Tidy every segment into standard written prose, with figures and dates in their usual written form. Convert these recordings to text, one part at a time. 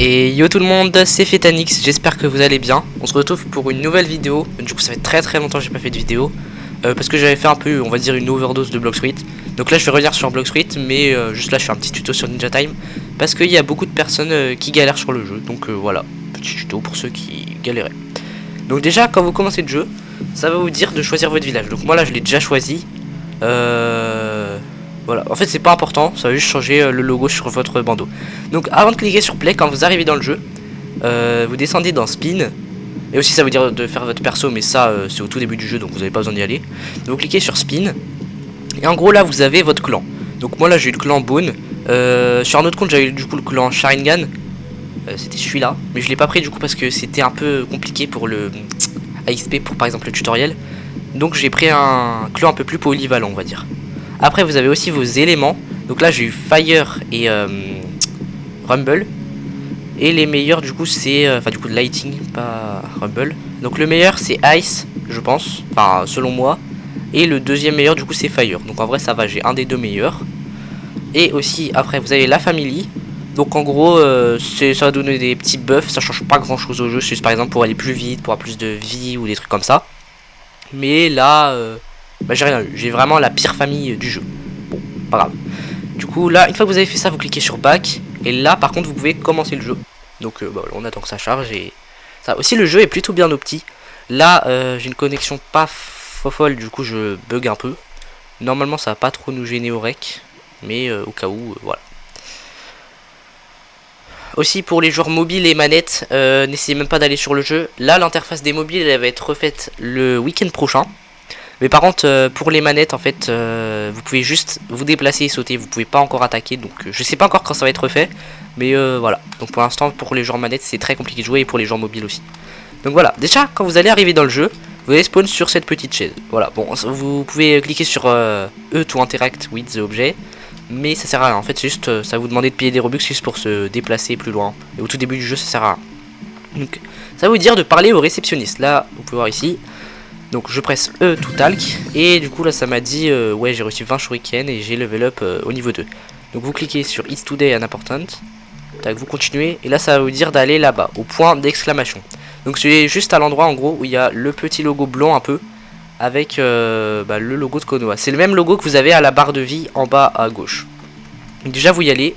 Et yo tout le monde, c'est Fetanix, j'espère que vous allez bien. On se retrouve pour une nouvelle vidéo. Du coup ça fait très longtemps que j'ai pas fait de vidéo parce que j'avais fait un peu, on va dire, une overdose de Blox Fruit. Donc là je vais revenir sur Blox Fruit, mais juste là je fais un petit tuto sur Ninja Time parce qu'il y a beaucoup de personnes qui galèrent sur le jeu. Donc voilà, petit tuto pour ceux qui galéraient. Donc déjà quand vous commencez le jeu, ça va vous dire de choisir votre village. Donc moi là je l'ai déjà choisi. Voilà, en fait c'est pas important, ça va juste changer le logo sur votre bandeau. Donc avant de cliquer sur play, quand vous arrivez dans le jeu, vous descendez dans spin. Et aussi ça veut dire de faire votre perso, mais ça c'est au tout début du jeu, donc vous n'avez pas besoin d'y aller. Donc vous cliquez sur spin. Et en gros là vous avez votre clan. Donc moi là j'ai eu le clan Bone. Sur un autre compte j'avais eu du coup le clan Sharingan. C'était celui-là, mais je l'ai pas pris du coup parce que c'était un peu compliqué pour le AXP, pour par exemple le tutoriel. Donc j'ai pris un clan un peu plus polyvalent, on va dire. Après vous avez aussi vos éléments. Donc là j'ai eu Fire et Rumble. Et les meilleurs du coup c'est enfin du coup de Lighting, pas Rumble. Donc le meilleur c'est Ice, je pense, enfin selon moi. Et le deuxième meilleur du coup c'est Fire. Donc en vrai ça va, j'ai un des deux meilleurs. Et aussi après vous avez la Family. Donc en gros ça va donner des petits buffs. Ça change pas grand chose au jeu, c'est juste par exemple pour aller plus vite, pour avoir plus de vie ou des trucs comme ça. Mais là bah, j'ai rien eu, j'ai vraiment la pire famille du jeu. Bon, pas grave. Du coup là, une fois que vous avez fait ça, vous cliquez sur back. Et là par contre vous pouvez commencer le jeu. Donc bah, on attend que ça charge. Et ça aussi le jeu est plutôt bien opti. Là j'ai une connexion pas folle, du coup je bug un peu. Normalement ça va pas trop nous gêner au rec. Mais au cas où, voilà. Aussi pour les joueurs mobiles et manettes, n'essayez même pas d'aller sur le jeu. Là l'interface des mobiles elle va être refaite le week-end prochain. Mais par contre pour les manettes en fait vous pouvez juste vous déplacer et sauter. Vous pouvez pas encore attaquer. Donc je sais pas encore quand ça va être refait. Mais voilà. Donc pour l'instant pour les joueurs manettes c'est très compliqué de jouer. Et pour les joueurs mobiles aussi. Donc voilà. Déjà quand vous allez arriver dans le jeu, vous allez spawn sur cette petite chaise. Voilà. Bon vous pouvez cliquer sur E to interact with the objet. Mais ça sert à rien, en fait c'est juste, ça va vous demander de payer des Robux juste pour se déplacer plus loin. Et au tout début du jeu ça sert à rien. Donc ça va vous dire de parler au réceptionniste. Là vous pouvez voir ici. Donc je presse E to talk. Et du coup là ça m'a dit ouais j'ai reçu 20 shurikens et j'ai level up au niveau 2. Donc vous cliquez sur It's Today and Important. Tac, vous continuez. Et là ça va vous dire d'aller là-bas, au point d'exclamation. Donc c'est juste à l'endroit en gros où il y a le petit logo blanc un peu. Avec bah, le logo de Konoha. C'est le même logo que vous avez à la barre de vie en bas à gauche. Donc déjà vous y allez.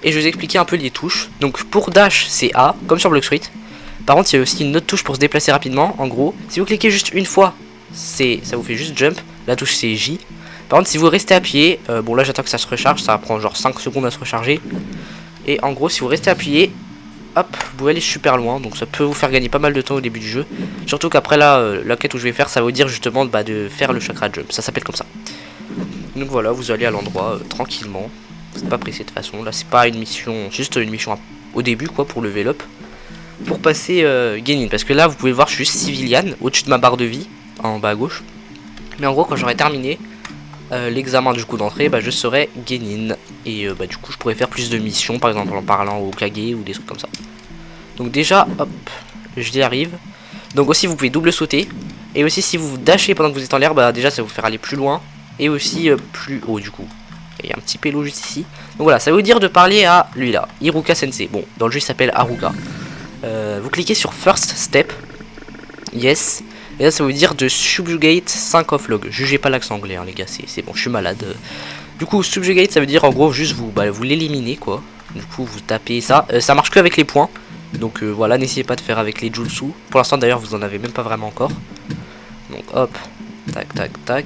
Et je vais vous expliquer un peu les touches. Donc pour dash c'est A, comme sur Blox Fruit. Par contre il y a aussi une autre touche pour se déplacer rapidement. En gros, si vous cliquez juste une fois, ça vous fait juste jump. La touche c'est J. Par contre si vous restez appuyé, bon là j'attends que ça se recharge. Ça va prendre genre 5 secondes à se recharger. Et en gros si vous restez appuyé, hop, vous pouvez aller super loin, donc ça peut vous faire gagner pas mal de temps au début du jeu. Surtout qu'après là, la quête où je vais faire, ça va vous dire justement bah, de faire le chakra jump, ça s'appelle comme ça. Donc voilà, vous allez à l'endroit tranquillement, vous n'êtes pas pressé de toute façon. Là c'est pas une mission, juste une mission au début quoi, pour level up. Pour passer Genin, parce que là vous pouvez voir je suis juste civilian, au-dessus de ma barre de vie, en bas à gauche. Mais en gros quand j'aurai terminé l'examen du coup d'entrée, bah, je serai Genin. Et bah, du coup je pourrais faire plus de missions, par exemple en parlant au Kage ou des trucs comme ça. Donc déjà, hop, j'y arrive. Donc aussi vous pouvez double sauter. Et aussi si vous dashez pendant que vous êtes en l'air, bah déjà ça va vous faire aller plus loin. Et aussi plus haut du coup. Et il y a un petit pélo juste ici. Donc voilà, ça va vous dire de parler à lui là, Iruka Sensei. Bon, dans le jeu il s'appelle Haruka. Vous cliquez sur First Step. Yes. Et là ça va vous dire de subjugate 5 offlog. Jugez pas l'accent anglais hein, les gars, c'est bon, je suis malade. Du coup subjugate ça veut dire en gros juste vous l'éliminez quoi. Du coup vous tapez ça. Ça marche que avec les points. Donc voilà, n'essayez pas de faire avec les jutsu. Pour l'instant d'ailleurs vous en avez même pas vraiment encore. Donc hop, tac tac tac.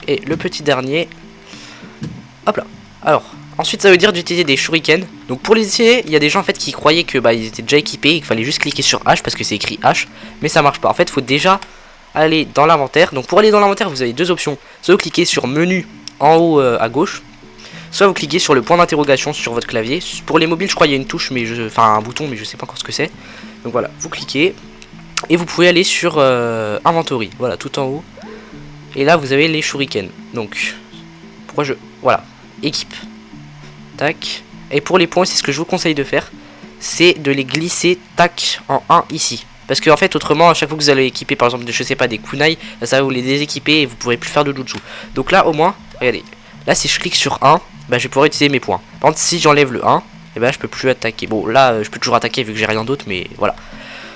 Et le petit dernier. Hop là. Alors, ensuite ça veut dire d'utiliser des shurikens. Donc pour les essayer, il y a des gens en fait qui croyaient que bah ils étaient déjà équipés et qu'il fallait juste cliquer sur H parce que c'est écrit H. Mais ça marche pas. En fait il faut déjà aller dans l'inventaire. Donc pour aller dans l'inventaire vous avez deux options. Soit vous cliquez sur menu en haut à gauche. Soit vous cliquez sur le point d'interrogation sur votre clavier. Pour les mobiles je crois il y a une touche, mais enfin un bouton, mais je sais pas encore ce que c'est. Donc voilà, vous cliquez. Et vous pouvez aller sur Inventory, voilà, tout en haut. Et là vous avez les shurikens. Donc, voilà, équipe. Tac. Et pour les points, c'est ce que je vous conseille de faire. C'est de les glisser, tac, en 1 ici. Parce que en fait autrement à chaque fois que vous allez équiper par exemple je sais pas des kunai, ça va vous les déséquiper et vous pourrez plus faire de jutsu. Donc là au moins, regardez, là si je clique sur 1, bah je vais pouvoir utiliser mes points. Par contre si j'enlève le 1, et ben là je peux plus attaquer. Bon là je peux toujours attaquer vu que j'ai rien d'autre, mais voilà.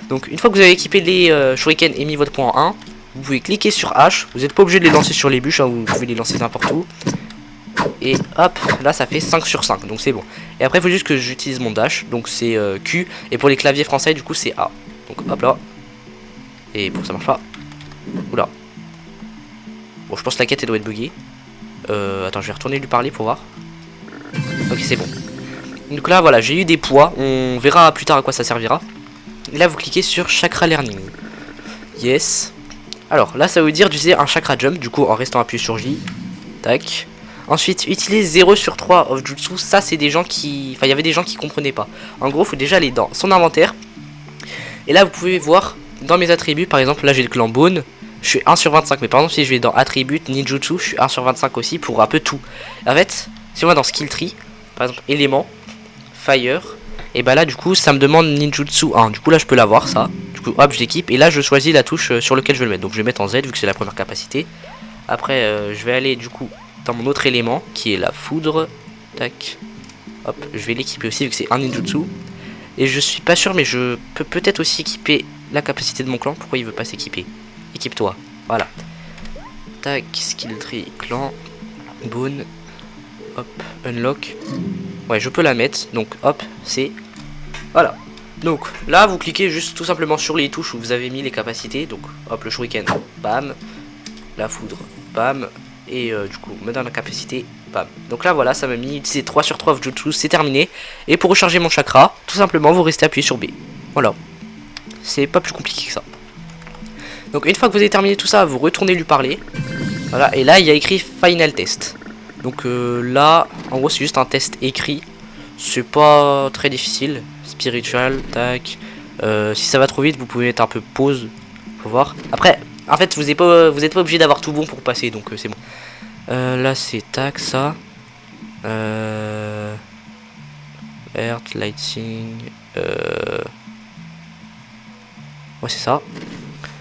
Donc une fois que vous avez équipé les shurikens et mis votre point en 1, vous pouvez cliquer sur H. Vous n'êtes pas obligé de les lancer sur les bûches, hein, vous pouvez les lancer n'importe où. Et hop, là ça fait 5 sur 5, donc c'est bon. Et après il faut juste que j'utilise mon dash, donc c'est Q. Et pour les claviers français du coup c'est A. Donc hop là. Et pour ça marche pas. Oula. Bon je pense que la quête elle doit être buggée. Attends, je vais retourner lui parler pour voir. Ok, c'est bon. Donc là voilà, j'ai eu des poids, on verra plus tard à quoi ça servira. Et là vous cliquez sur chakra learning. Yes. Alors là ça veut dire d'utiliser un chakra jump, du coup en restant appuyé sur J. Tac. Ensuite, utiliser 0 sur 3 of jutsu, ça c'est des gens qui... Enfin, il y avait des gens qui comprenaient pas. En gros, il faut déjà aller dans son inventaire. Et là, vous pouvez voir dans mes attributs, par exemple, là j'ai le clan Bone. Je suis 1 sur 25, mais par exemple, si je vais dans attributs, ninjutsu, je suis 1 sur 25 aussi pour un peu tout. En fait, si on va dans skill tree, par exemple, élément, fire, et bah là, du coup, ça me demande ninjutsu 1. Du coup, là, je peux l'avoir, ça. Du coup, hop, je l'équipe. Et là, je choisis la touche sur laquelle je veux le mettre. Donc, je vais mettre en Z, vu que c'est la première capacité. Après, je vais aller, du coup... dans mon autre élément qui est la foudre. Tac. Hop, je vais l'équiper aussi vu que c'est un ninjutsu. Et je suis pas sûr, mais je peux peut-être aussi équiper la capacité de mon clan. Pourquoi il veut pas s'équiper? Équipe-toi. Voilà. Tac, skill tree, clan, bone. Hop, unlock. Ouais, je peux la mettre. Donc hop, c'est... Voilà. Donc là, vous cliquez juste tout simplement sur les touches où vous avez mis les capacités. Donc hop, le shuriken, bam. La foudre, bam. Et du coup me donne la capacité, bam. Donc là voilà, ça m'a mis c'est 3 sur 3 of jutsu, c'est terminé. Et pour recharger mon chakra, tout simplement vous restez appuyé sur B. Voilà, c'est pas plus compliqué que ça. Donc une fois que vous avez terminé tout ça, vous retournez lui parler. Voilà, et là il y a écrit final test. Donc là en gros c'est juste un test écrit. C'est pas très difficile. Spiritual, tac. Si ça va trop vite, vous pouvez mettre un peu pause. Faut voir. Après, en fait, vous êtes pas obligé d'avoir tout bon pour passer, donc c'est bon. Là, c'est tac, ça. Earth, lighting. Ouais, c'est ça.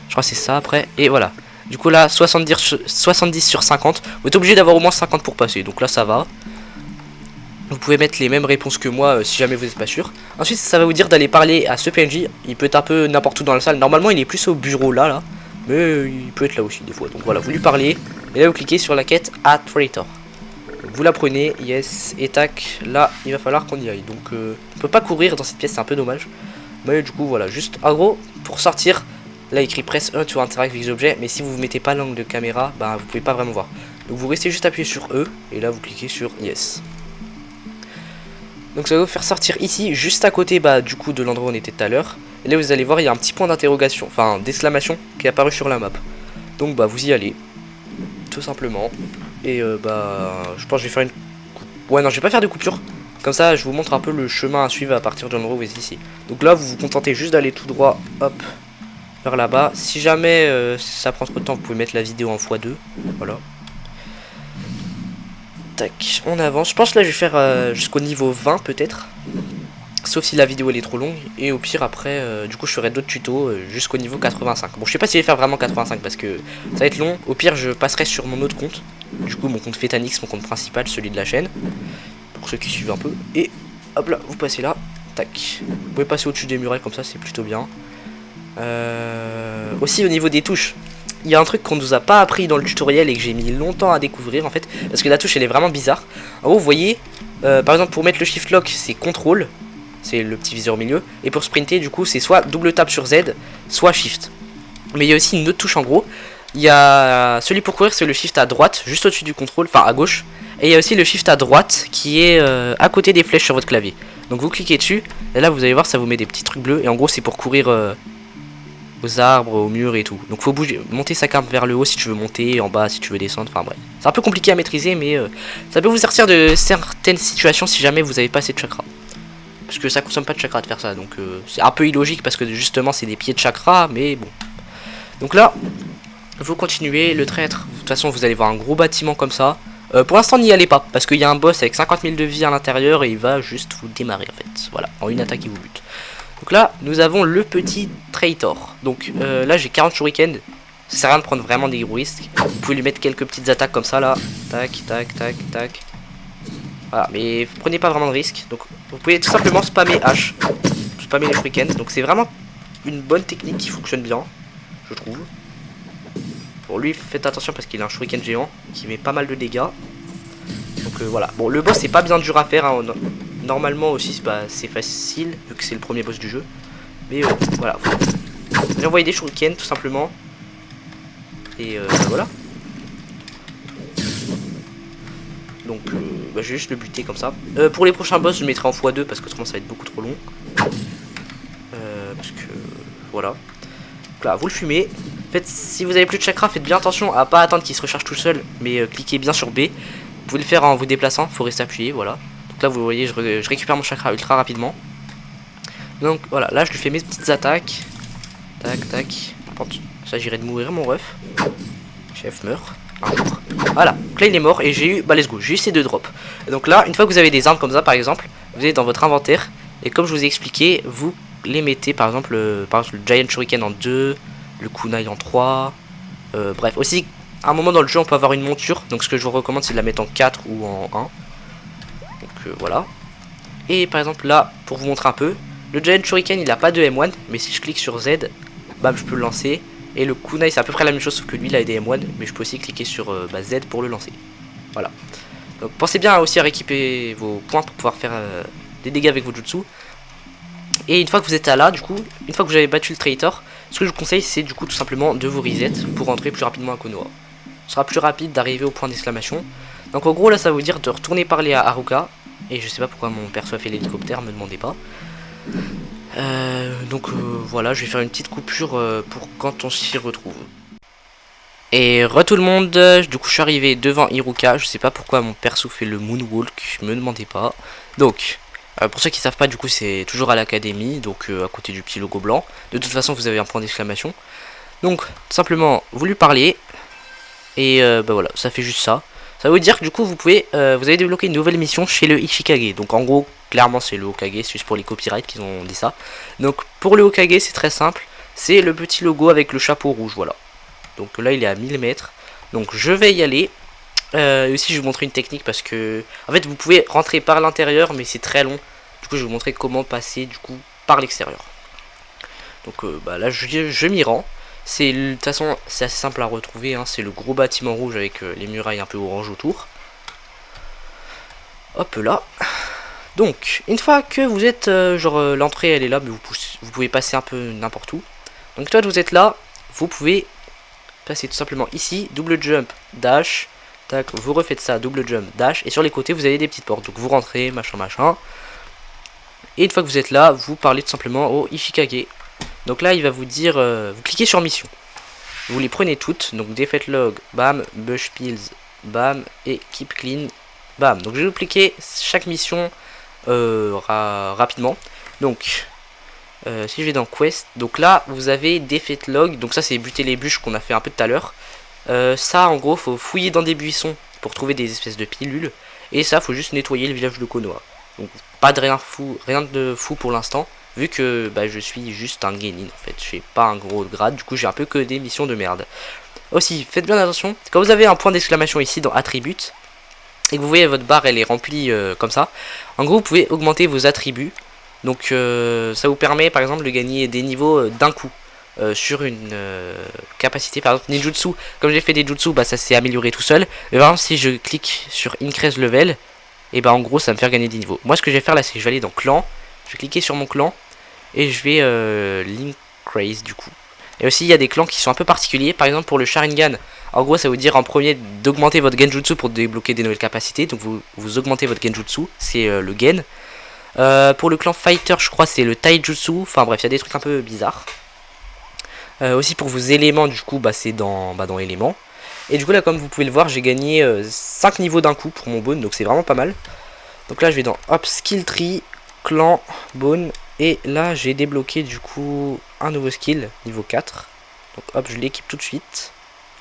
Je crois que c'est ça après. Et voilà. Du coup, là, 70 sur 50. Vous êtes obligé d'avoir au moins 50 pour passer, donc là, ça va. Vous pouvez mettre les mêmes réponses que moi si jamais vous n'êtes pas sûr. Ensuite, ça va vous dire d'aller parler à ce PNJ. Il peut être un peu n'importe où dans la salle. Normalement, il est plus au bureau là. Mais il peut être là aussi des fois. Donc voilà, vous lui parlez. Et là, vous cliquez sur la quête à Traitor. Vous la prenez, yes, et tac. Là, il va falloir qu'on y aille. Donc, on peut pas courir dans cette pièce, c'est un peu dommage. Mais du coup, voilà, juste en gros, pour sortir, là, écrit press 1 to interact avec les objets. Mais si vous ne mettez pas l'angle de caméra, bah, vous pouvez pas vraiment voir. Donc, vous restez juste appuyé sur E. Et là, vous cliquez sur yes. Donc ça va vous faire sortir ici, juste à côté du coup de l'endroit où on était tout à l'heure. Et là vous allez voir, il y a un petit point d'interrogation, enfin d'exclamation qui est apparu sur la map. Donc vous y allez, tout simplement. Et je pense que je vais faire une... Ouais non, je vais pas faire de coupure. Comme ça je vous montre un peu le chemin à suivre à partir de l'endroit où vous êtes ici. Donc là vous vous contentez juste d'aller tout droit, hop, vers là-bas. Si jamais ça prend trop de temps, vous pouvez mettre la vidéo en x2. Voilà. Tac, on avance. Je pense que là je vais faire jusqu'au niveau 20 peut-être. Sauf si la vidéo elle est trop longue. Et au pire après, du coup je ferai d'autres tutos jusqu'au niveau 85. Bon je sais pas si je vais faire vraiment 85 parce que ça va être long. Au pire je passerai sur mon autre compte. Du coup mon compte Fetanix, mon compte principal, celui de la chaîne. Pour ceux qui suivent un peu. Et hop là, vous passez là. Tac. Vous pouvez passer au-dessus des murets comme ça, c'est plutôt bien. Aussi au niveau des touches. Il y a un truc qu'on nous a pas appris dans le tutoriel et que j'ai mis longtemps à découvrir en fait. Parce que la touche elle est vraiment bizarre. En gros vous voyez, par exemple pour mettre le shift lock c'est contrôle. C'est le petit viseur au milieu. Et pour sprinter du coup c'est soit double tap sur Z, soit shift. Mais il y a aussi une autre touche en gros. Il y a celui pour courir, c'est le shift à droite, juste au-dessus du contrôle, enfin à gauche. Et il y a aussi le shift à droite qui est à côté des flèches sur votre clavier. Donc vous cliquez dessus, et là vous allez voir ça vous met des petits trucs bleus. Et en gros c'est pour courir aux arbres, aux murs et tout. Donc faut bouger, monter sa carte vers le haut si tu veux monter, en bas si tu veux descendre, enfin bref. C'est un peu compliqué à maîtriser mais ça peut vous sortir de certaines situations si jamais vous n'avez pas assez de chakra. Parce que ça consomme pas de chakra de faire ça, donc c'est un peu illogique parce que justement c'est des pieds de chakra, mais bon. Donc là, vous continuez, le traître, de toute façon vous allez voir un gros bâtiment comme ça. Pour l'instant n'y allez pas, parce qu'il y a un boss avec 50 000 de vie à l'intérieur et il va juste vous démarrer en fait. Voilà, en une attaque il vous bute. Donc là, nous avons le petit Traitor. Donc là j'ai 40 shurikens. Ça sert à rien de prendre vraiment des gros risques. Vous pouvez lui mettre quelques petites attaques comme ça là. Tac, tac, tac, tac. Voilà, mais prenez pas vraiment de risque. Donc vous pouvez tout simplement spammer H, spammer les shurikens. Donc c'est vraiment une bonne technique qui fonctionne bien, je trouve. Pour lui, faites attention parce qu'il a un shuriken géant qui met pas mal de dégâts. Donc voilà. Bon, le boss c'est pas bien dur à faire. Hein. Normalement aussi c'est facile vu que c'est le premier boss du jeu. Mais voilà, vous envoyez des shurikens tout simplement. Et voilà. Donc je vais juste le buter comme ça. Pour les prochains boss je le mettrai en x2 parce que autrement ça va être beaucoup trop long. Parce que voilà. Donc là vous le fumez. En fait si vous avez plus de chakra faites bien attention à pas attendre qu'il se recharge tout seul. Mais cliquez bien sur B. Vous pouvez le faire en vous déplaçant, faut rester appuyé, voilà. Donc là vous voyez je récupère mon chakra ultra rapidement. Donc voilà, là je lui fais mes petites attaques. Tac tac. Il s'agirait de mourir mon ref. Chef meurt. Un jour. Voilà, donc là il est mort et j'ai eu, bah let's go, j'ai eu ces 2 drops. Et donc là, une fois que vous avez des armes comme ça par exemple, vous allez dans votre inventaire et comme je vous ai expliqué, vous les mettez par exemple le Giant Shuriken en 2, le Kunai en 3, bref, aussi à un moment dans le jeu on peut avoir une monture, donc ce que je vous recommande c'est de la mettre en 4 ou en 1. Donc voilà. Et par exemple là, pour vous montrer un peu, le Giant Shuriken il a pas de M1, mais si je clique sur Z, bam je peux le lancer. Et le kunai c'est à peu près la même chose sauf que lui il a des M1 mais je peux aussi cliquer sur Z pour le lancer. Voilà. Donc pensez bien aussi à rééquiper vos points pour pouvoir faire des dégâts avec vos jutsu. Et une fois que vous êtes là du coup, une fois que vous avez battu le traitor, ce que je vous conseille c'est du coup tout simplement de vous reset pour rentrer plus rapidement à Konoha. Ce sera plus rapide d'arriver au point d'exclamation. Donc en gros là ça veut dire de retourner parler à Haruka. Et je sais pas pourquoi mon perso a fait l'hélicoptère, me demandez pas. Donc voilà, je vais faire une petite coupure pour quand on s'y retrouve. Et tout le monde, du coup je suis arrivé devant Iruka, je sais pas pourquoi mon perso fait le moonwalk, me demandez pas. Donc, pour ceux qui savent pas, du coup c'est toujours à l'académie, donc à côté du petit logo blanc. De toute façon vous avez un point d'exclamation. Donc, tout simplement, vous lui parlez, et bah voilà, ça fait juste ça. Ça veut dire que du coup vous pouvez, vous avez débloqué une nouvelle mission chez le Ishikage. Donc en gros, clairement c'est le Hokage, c'est juste pour les copyrights qu'ils ont dit ça. Donc pour le Hokage c'est très simple, c'est le petit logo avec le chapeau rouge, voilà. Donc là il est à 1000 mètres, donc je vais y aller. Aussi je vais vous montrer une technique parce que, en fait vous pouvez rentrer par l'intérieur mais c'est très long. Du coup je vais vous montrer comment passer du coup par l'extérieur. Donc bah là je m'y rends. De toute façon c'est assez simple à retrouver, hein. C'est le gros bâtiment rouge avec les murailles un peu orange autour. Hop là. Donc une fois que vous êtes, l'entrée elle est là, mais vous pouvez passer un peu n'importe où. Donc une fois que vous êtes là, vous pouvez passer tout simplement ici, double jump, dash, tac, vous refaites ça, double jump, dash, et sur les côtés vous avez des petites portes, donc vous rentrez, machin machin. Et une fois que vous êtes là, vous parlez tout simplement au Ishikage. Donc là il va vous dire, vous cliquez sur mission. Vous les prenez toutes, donc defeat log, bam, bush pills, bam, et keep clean, bam. Donc je vais vous cliquer chaque mission rapidement. Donc si je vais dans quest, donc là vous avez defeat log, donc ça c'est buter les bûches qu'on a fait un peu tout à l'heure. Ça en gros faut fouiller dans des buissons pour trouver des espèces de pilules. Et ça faut juste nettoyer le village de Konoha. Donc pas de rien de fou pour l'instant. Vu que bah, je suis juste un genin en fait, j'ai pas un gros grade, du coup j'ai un peu que des missions de merde. Aussi, faites bien attention, quand vous avez un point d'exclamation ici dans attributs, et que vous voyez votre barre elle est remplie comme ça, en gros vous pouvez augmenter vos attributs. Donc ça vous permet par exemple de gagner des niveaux d'un coup sur une capacité. Par exemple ninjutsu, comme j'ai fait des jutsu, bah, ça s'est amélioré tout seul. Mais par exemple si je clique sur increase level, et bah en gros ça va me faire gagner des niveaux. Moi ce que je vais faire là c'est que je vais aller dans clan, je vais cliquer sur mon clan. Et je vais l'increase du coup. Et aussi il y a des clans qui sont un peu particuliers. Par exemple pour le Sharingan, en gros ça veut dire en premier d'augmenter votre genjutsu pour débloquer des nouvelles capacités. Donc vous augmentez votre genjutsu, c'est le gen. Pour le clan Fighter je crois c'est le taijutsu. Enfin bref il y a des trucs un peu bizarres. Aussi pour vos éléments du coup bah, c'est dans éléments. Et du coup là comme vous pouvez le voir j'ai gagné 5 niveaux d'un coup pour mon bone. Donc c'est vraiment pas mal. Donc là je vais dans hop skill tree, clan, bone. Et là j'ai débloqué du coup un nouveau skill niveau 4. Donc hop je l'équipe tout de suite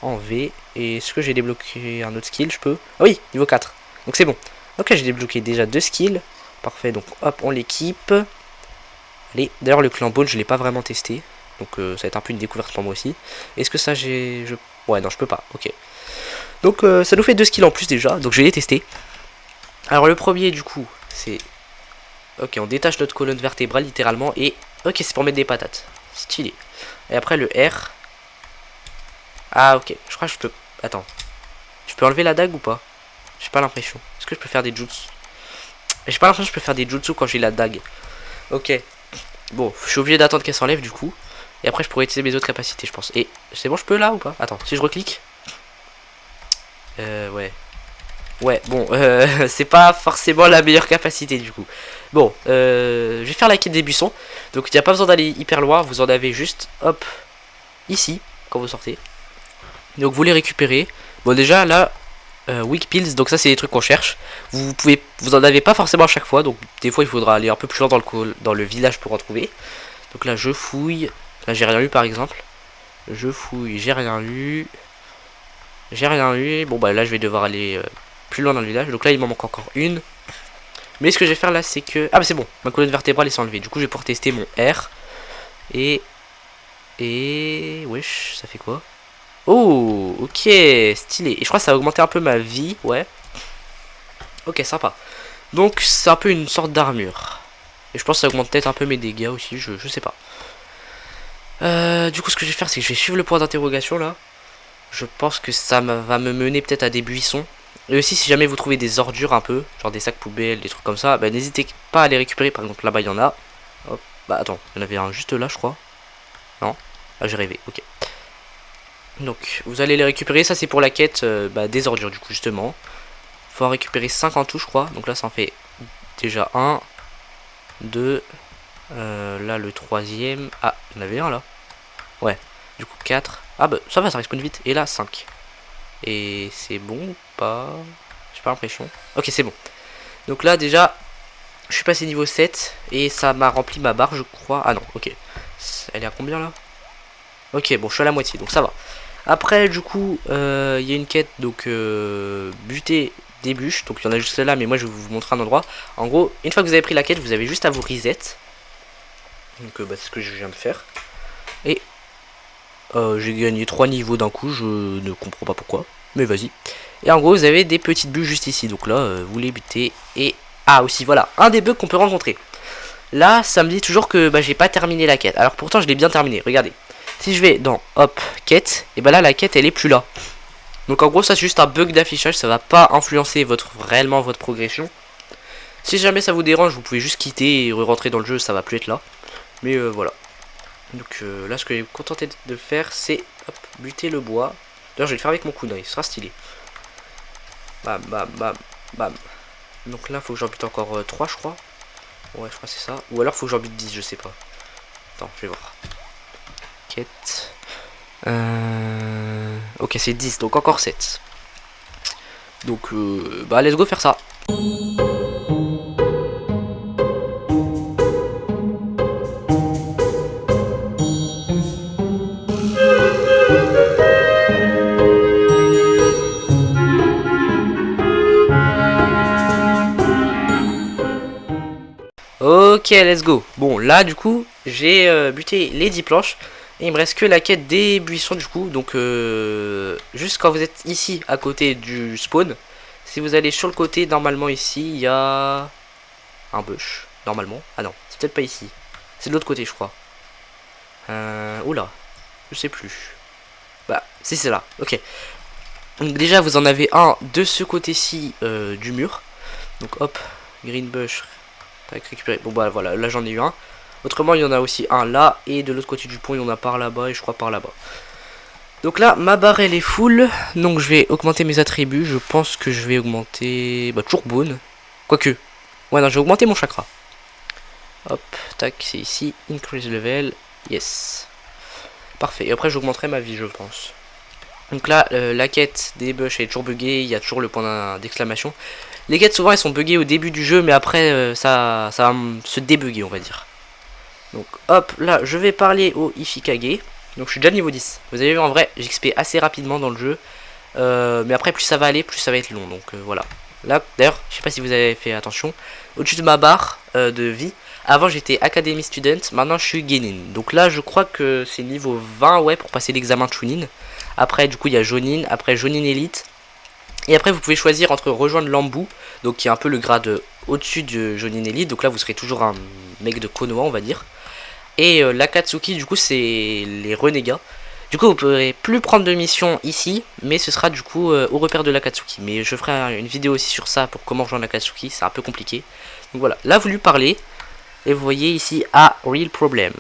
en V. Et est-ce que j'ai débloqué un autre skill? Je peux. Ah oui, niveau 4. Donc c'est bon. Donc là j'ai débloqué déjà 2 skills. Parfait, donc hop on l'équipe. Allez, d'ailleurs le clan bone je l'ai pas vraiment testé. Donc ça va être un peu une découverte pour moi aussi. Est-ce que ça ouais non je peux pas, ok. Donc ça nous fait 2 skills en plus déjà. Donc je vais les tester. Alors le premier du coup c'est... Ok, on détache notre colonne vertébrale littéralement et... Ok, c'est pour mettre des patates. Stylé. Et après le R. Ah ok, je crois que je peux... Attends. Je peux enlever la dague ou pas? J'ai pas l'impression. Est-ce que je peux faire des jutsu? J'ai pas l'impression que je peux faire des jutsu quand j'ai la dague. Ok. Bon, je suis obligé d'attendre qu'elle s'enlève du coup. Et après je pourrais utiliser mes autres capacités je pense. Et c'est bon, je peux là ou pas? Attends, si je reclique. Ouais. Ouais, bon, c'est pas forcément la meilleure capacité du coup. Bon, je vais faire la quête des buissons. Donc il n'y a pas besoin d'aller hyper loin. Vous en avez juste, hop, ici, quand vous sortez. Donc vous les récupérez. Bon déjà là, weak pills, donc ça c'est des trucs qu'on cherche. Vous en avez pas forcément à chaque fois. Donc des fois il faudra aller un peu plus loin dans le village pour en trouver. Donc là je fouille. Là j'ai rien eu par exemple. Je fouille, j'ai rien eu. J'ai rien eu. Bon bah là je vais devoir aller plus loin dans le village. Donc là il m'en manque encore une. Mais ce que je vais faire là c'est que... Ah bah c'est bon, ma colonne vertébrale est sans enlevée. Du coup je vais pouvoir tester mon R. Et... Wesh, ça fait quoi? Oh, ok, stylé. Et je crois que ça va augmenter un peu ma vie, ouais. Ok, sympa. Donc c'est un peu une sorte d'armure. Et je pense que ça augmente peut-être un peu mes dégâts aussi, je sais pas. Du coup ce que je vais faire c'est que je vais suivre le point d'interrogation là. Je pense que ça va me mener peut-être à des buissons. Et aussi si jamais vous trouvez des ordures un peu, genre des sacs poubelles, des trucs comme ça, bah n'hésitez pas à les récupérer. Par exemple là-bas il y en a. Hop, bah attends, il y en avait un juste là je crois. Non? Ah j'ai rêvé, ok. Donc vous allez les récupérer, ça c'est pour la quête des ordures du coup justement. Faut en récupérer 5 en tout je crois. Donc là ça en fait déjà 1, 2, là le troisième. Ah, il y en avait un là. Ouais, du coup 4. Ah bah ça va, ça respawn vite. Et là 5. Et c'est bon ou pas? J'ai pas l'impression. Ok c'est bon. Donc là déjà je suis passé niveau 7. Et ça m'a rempli ma barre je crois. Ah non ok. Elle est à combien là? Ok bon je suis à la moitié donc ça va. Après du coup il y a une quête. Donc buter des bûches. Donc il y en a juste là mais moi je vais vous montrer un endroit. En gros une fois que vous avez pris la quête vous avez juste à vous reset. Donc c'est ce que je viens de faire. Et j'ai gagné 3 niveaux d'un coup, je ne comprends pas pourquoi, mais vas-y. Et en gros, vous avez des petites bûches juste ici, donc là, vous les butez. Et ah aussi, voilà, un des bugs qu'on peut rencontrer. Là, ça me dit toujours que j'ai pas terminé la quête. Alors pourtant, je l'ai bien terminé, regardez. Si je vais dans hop, quête, et là, la quête, elle est plus là. Donc en gros, ça c'est juste un bug d'affichage, ça va pas influencer réellement votre progression. Si jamais ça vous dérange, vous pouvez juste quitter et re-rentrer dans le jeu, ça va plus être là. Mais voilà. Donc là ce que j'ai contenté de faire c'est buter le bois. D'ailleurs je vais le faire avec mon kunai, ce sera stylé. Bam bam bam bam. Donc là faut que j'en bute encore 3 je crois. Ouais je crois que c'est ça. Ou alors faut que j'en bute 10 je sais pas. Attends je vais voir. Quête. Ok c'est 10 donc encore 7. Donc let's go faire ça. Ok, let's go. Bon, là, du coup, j'ai buté les 10 planches. Et il me reste que la quête des buissons, du coup. Donc, juste quand vous êtes ici, à côté du spawn, si vous allez sur le côté, normalement, ici, il y a un bush. Normalement. Ah non, c'est peut-être pas ici. C'est de l'autre côté, je crois. Oula, je sais plus. Bah, si c'est là. Ok. Donc, déjà, vous en avez un de ce côté-ci du mur. Donc, hop, green bush. Récupérer. Bon bah voilà, là j'en ai eu un. Autrement il y en a aussi un là. Et de l'autre côté du pont il y en a par là-bas. Et je crois par là-bas. Donc là ma barre elle est full. Donc je vais augmenter mes attributs. Je pense que je vais augmenter toujours bone. Quoique. Ouais non je vais augmenter mon chakra. Hop tac c'est ici. Increase level. Yes. Parfait. Et après j'augmenterai ma vie je pense. Donc là la quête des bush est toujours buggée. Il y a toujours le point d'exclamation. Les quêtes souvent elles sont buggées au début du jeu mais après ça va se débugger on va dire. Donc hop là je vais parler au Ishikage. Donc je suis déjà niveau 10. Vous avez vu en vrai j'XP assez rapidement dans le jeu. Mais après plus ça va aller plus ça va être long. Donc voilà. Là d'ailleurs je sais pas si vous avez fait attention. Au-dessus de ma barre de vie. Avant j'étais Academy Student. Maintenant je suis Genin. Donc là je crois que c'est niveau 20 ouais pour passer l'examen Chunin. Après du coup il y a Jonin. Après Jonin Elite. Et après vous pouvez choisir entre rejoindre l'Ambu, donc qui est un peu le grade au-dessus de Jonin Elite, donc là vous serez toujours un mec de Konoha on va dire. Et l'Akatsuki du coup c'est les renégats. Du coup vous pourrez plus prendre de mission ici, mais ce sera du coup au repère de l'Akatsuki. Mais je ferai une vidéo aussi sur ça pour comment rejoindre l'Akatsuki, c'est un peu compliqué. Donc voilà, là vous lui parlez, et vous voyez ici A Real Problem.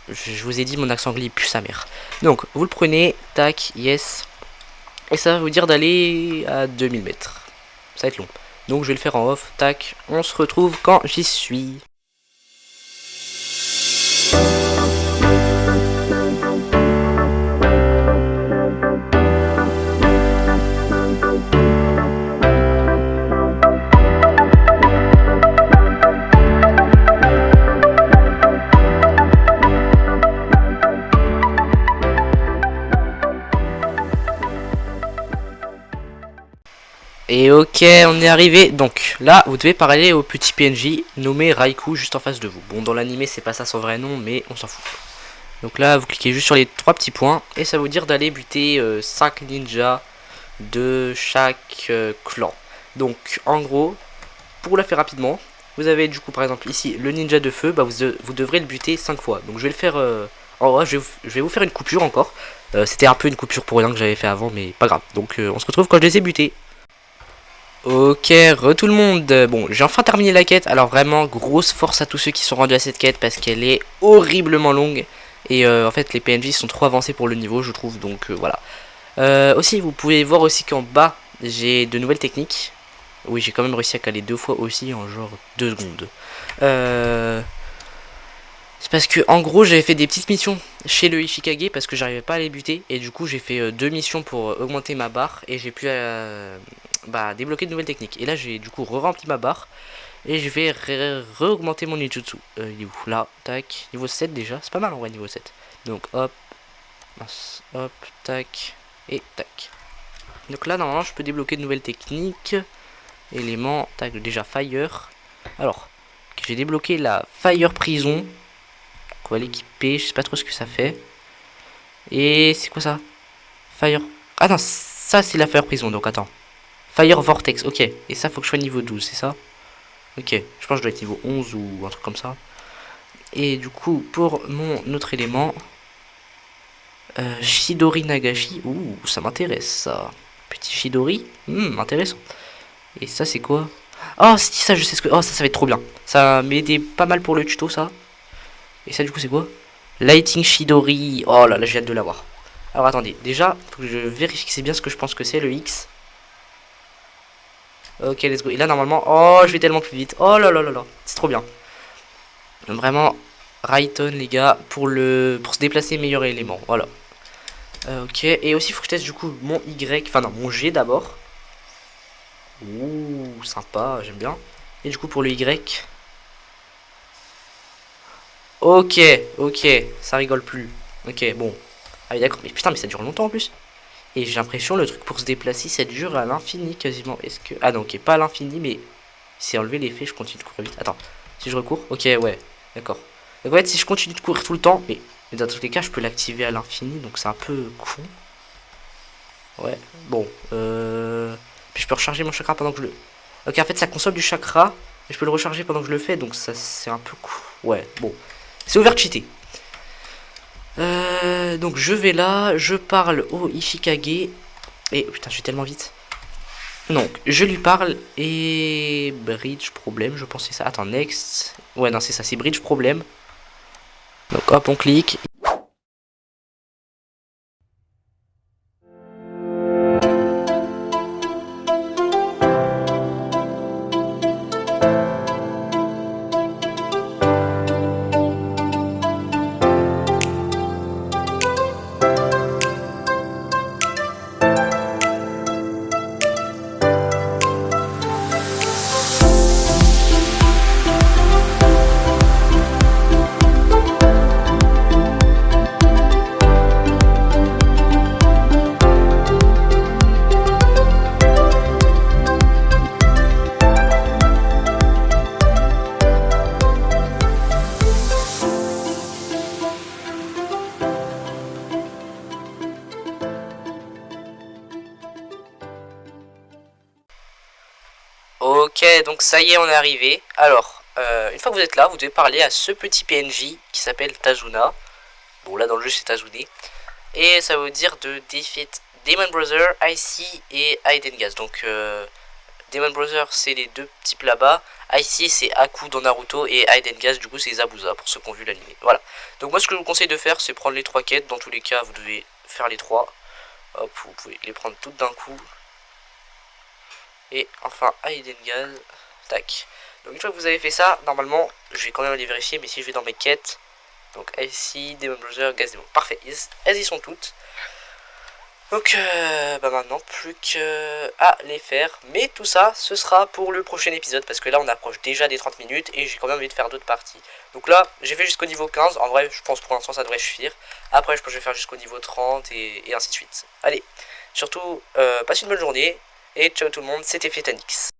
Je vous ai dit mon accent anglais pue sa mère. Donc vous le prenez, tac, yes. Et ça va vous dire d'aller à 2000 mètres. Ça va être long. Donc je vais le faire en off, tac. On se retrouve quand j'y suis. Et ok, on est arrivé. Donc là, vous devez parler au petit PNJ nommé Raikou juste en face de vous. Bon, dans l'animé, c'est pas ça son vrai nom, mais on s'en fout. Donc là, vous cliquez juste sur les 3 petits points et ça va vous dire d'aller buter 5 ninjas de chaque clan. Donc en gros, pour la faire rapidement, vous avez du coup par exemple ici le ninja de feu, bah, vous devrez le buter 5 fois. Donc je vais le faire en vrai, je vais vous faire une coupure encore. C'était un peu une coupure pour rien que j'avais fait avant, mais pas grave. Donc on se retrouve quand je les ai butés. Ok, tout le monde. Bon, j'ai enfin terminé la quête. Alors vraiment, grosse force à tous ceux qui sont rendus à cette quête parce qu'elle est horriblement longue. Et en fait, les PNJ sont trop avancés pour le niveau, je trouve. Donc voilà. Aussi, vous pouvez voir aussi qu'en bas, j'ai de nouvelles techniques. Oui, j'ai quand même réussi à caler 2 fois aussi en genre 2 secondes. C'est parce que en gros j'avais fait des petites missions chez le Ishikage parce que j'arrivais pas à les buter. Et du coup j'ai fait 2 missions pour augmenter ma barre. Et j'ai pu débloquer de nouvelles techniques. Et là j'ai du coup re-rempli ma barre. Et je vais re-augmenter mon ninjutsu. Il est où? Là, tac. Niveau 7 déjà. C'est pas mal en vrai niveau 7. Donc hop. Hop, tac. Et tac. Donc là normalement je peux débloquer de nouvelles techniques. Éléments, tac, déjà fire. Alors, j'ai débloqué la fire prison. On va l'équiper, je sais pas trop ce que ça fait. Et c'est quoi ça? Fire. Ah non, ça c'est la fire prison, donc attends. Fire vortex, ok. Et ça faut que je sois niveau 12, c'est ça? Ok, je pense que je dois être niveau 11 ou un truc comme ça. Et du coup, pour mon autre élément, Shidori Nagashi. Ouh, ça m'intéresse ça. Petit Shidori, intéressant. Et ça c'est quoi? Oh, si ça, je sais ce que. Oh, ça va être trop bien. Ça m'aidait pas mal pour le tuto, ça. Et ça, du coup, c'est quoi? Lighting Shidori. Oh là là, j'ai hâte de l'avoir. Alors attendez, déjà, faut que je vérifie que c'est bien ce que je pense que c'est, le X. Ok, let's go. Et là, normalement, oh, je vais tellement plus vite. Oh là là là là, c'est trop bien. Vraiment, Rayton, les gars, pour se déplacer, meilleur élément. Voilà. Ok, et aussi, il faut que je teste du coup mon Y, enfin non, mon G d'abord. Ouh, sympa, j'aime bien. Et du coup, pour le Y. Ok, ok, ça rigole plus. Ok, bon. Ah oui, d'accord, mais putain, mais ça dure longtemps en plus. Et j'ai l'impression le truc pour se déplacer, ça dure à l'infini quasiment. Est-ce que. Ah non, ok, pas à l'infini, mais c'est enlever l'effet, je continue de courir vite. Attends, si je recours, ok, ouais, d'accord. Donc en fait, si je continue de courir tout le temps, mais dans tous les cas, je peux l'activer à l'infini, donc c'est un peu con. Ouais, bon, puis je peux recharger mon chakra pendant que je le. Ok, en fait, ça consomme du chakra, et je peux le recharger pendant que je le fais, donc ça c'est un peu cool. Ouais, bon. C'est ouvert cheaté. Donc je vais là, je parle au Ishikage. Et putain, je vais tellement vite. Donc je lui parle et bridge problème, je pense que c'est ça. Attends, next. Ouais, non, c'est ça, c'est bridge problème. Donc hop, on clique. donc ça y est, on est arrivé. Alors, une fois que vous êtes là, vous devez parler à ce petit PNJ qui s'appelle Tazuna. Bon, là dans le jeu c'est Tazune. Et ça veut dire de defeat Demon Brother, Icy et Hidengaz. Donc, Demon Brother c'est les deux types là-bas. Icy c'est Aku dans Naruto et Hidengaz du coup c'est Zabuza pour ceux qui ont vu l'anime. Voilà. Donc moi ce que je vous conseille de faire c'est prendre les 3 quêtes. Dans tous les cas vous devez faire les 3. Hop, vous pouvez les prendre toutes d'un coup. Et enfin Hidengaz. Tac. Donc une fois que vous avez fait ça, normalement, je vais quand même aller vérifier, mais si je vais dans mes quêtes, donc Icy, Demon Brother, Gaz Demon, parfait, elles y sont toutes. Donc bah maintenant, plus que à les faire, mais tout ça, ce sera pour le prochain épisode, parce que là on approche déjà des 30 minutes, et j'ai quand même envie de faire d'autres parties. Donc là, j'ai fait jusqu'au niveau 15, en vrai, je pense pour l'instant ça devrait suffire. Après, je pense que je vais faire jusqu'au niveau 30, et ainsi de suite. Allez, surtout, passez une bonne journée, et ciao tout le monde, c'était Phétanix.